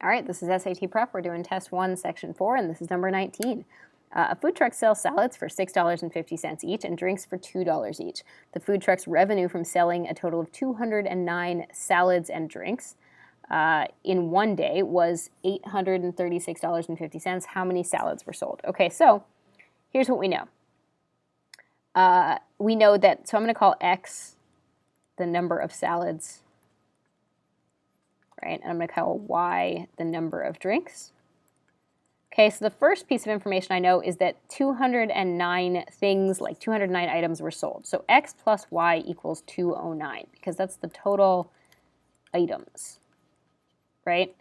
All right, this is SAT Prep. We're doing test 1, section 4, and this is number 19. A food truck sells salads for $6.50 each and drinks for $2 each. The food truck's revenue from selling a total of 209 salads and drinks in one day was $836.50. How many salads were sold? Okay, so here's what we know. We know that, so I'm going to call X the number of salads, right? And I'm going to call Y the number of drinks. Okay, so the first piece of information I know is that 209 things, like 209 items were sold. So X plus Y equals 209 because that's the total items, right?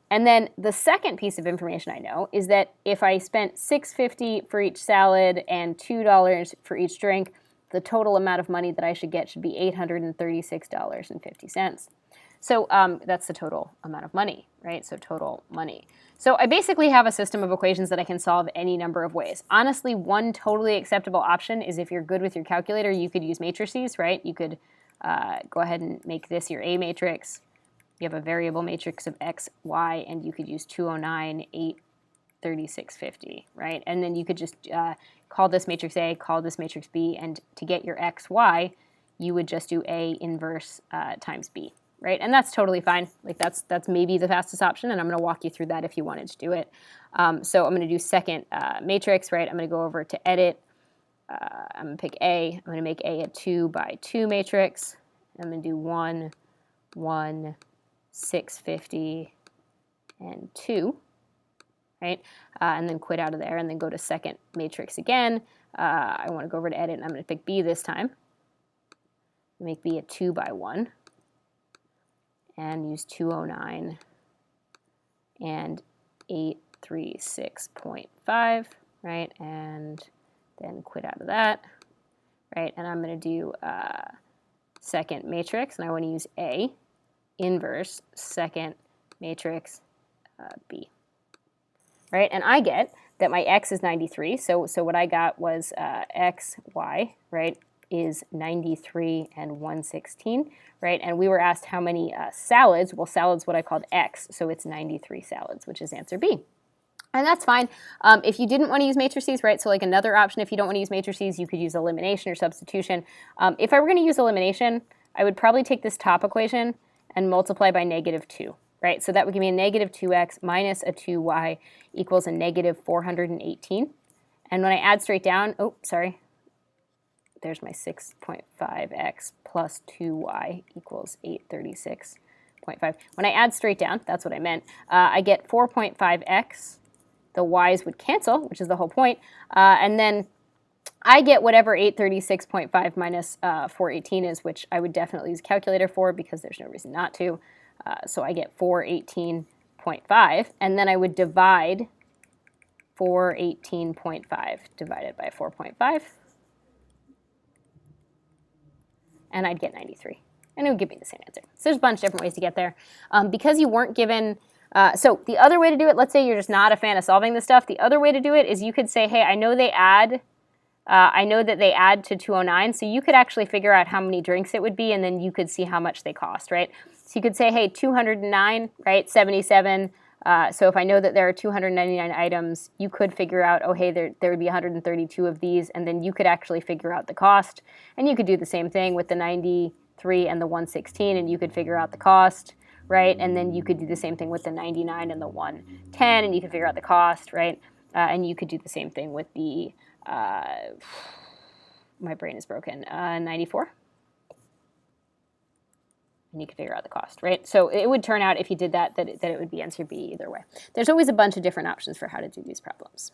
And then the second piece of information I know is that if I spent $6.50 for each salad and $2 for each drink, the total amount of money that I should get should be $836.50. So that's the total amount of money, right? So total money. So I basically have a system of equations that I can solve any number of ways. Honestly, one totally acceptable option is if you're good with your calculator, you could use matrices, right? You could go ahead and make this your A matrix. You have a variable matrix of X, Y, and you could use 209, 8, 3650, right? And then you could just call this matrix A, call this matrix B, and to get your X, Y, you would just do A inverse times B, right? And that's totally fine. Like that's maybe the fastest option, and I'm going to walk you through that if you wanted to do it. So I'm going to do second matrix, right? I'm going to go over to edit. I'm going to pick A. I'm going to make A a 2 by 2 matrix. I'm going to do 1, 1, 650, and 2, right? And then quit out of there and then go to second matrix again. I want to go over to edit, and I'm going to pick B this time. Make B a 2 by 1 and use 209 and 836.5, right? And then quit out of that, right? And I'm going to do second matrix, and I want to use A inverse second matrix B, right? And I get that my X is 93, so what I got was X, Y, right, is 93 and 116, right? And we were asked how many salads. Well, salad's what I called X, so it's 93 salads, which is answer B. And that's fine. If you didn't want to use matrices, right, so like another option, if you don't want to use matrices, you could use elimination or substitution. If I were going to use elimination, I would probably take this top equation and multiply by -2, right? So that would give me a -2x minus a 2y equals a -418. And when I add straight down, oh, sorry, there's my 6.5x plus 2y equals 836.5. When I add straight down, that's what I meant, I get 4.5x. The y's would cancel, which is the whole point. And then I get whatever 836.5 minus 418 is, which I would definitely use a calculator for because there's no reason not to. So I get 418.5, and then I would divide 418.5 divided by 4.5, and I'd get 93. And it would give me the same answer. So there's a bunch of different ways to get there. Because you weren't given... so the other way to do it, let's say you're just not a fan of solving this stuff, the other way to do it is you could say, hey, I know they add... I know that they add to 209, so you could actually figure out how many drinks it would be, and then you could see how much they cost, right? So you could say, hey, 209, right, 77. So if I know that there are 299 items, you could figure out, oh, hey, there would be 132 of these, and then you could actually figure out the cost. And you could do the same thing with the 93 and the 116, and you could figure out the cost, right? And then you could do the same thing with the 99 and the 110, and you could figure out the cost, right? And you could do the same thing with the... my brain is broken, 94. And you can figure out the cost, right? So it would turn out, if you did that, that it would be answer B either way. There's always a bunch of different options for how to do these problems.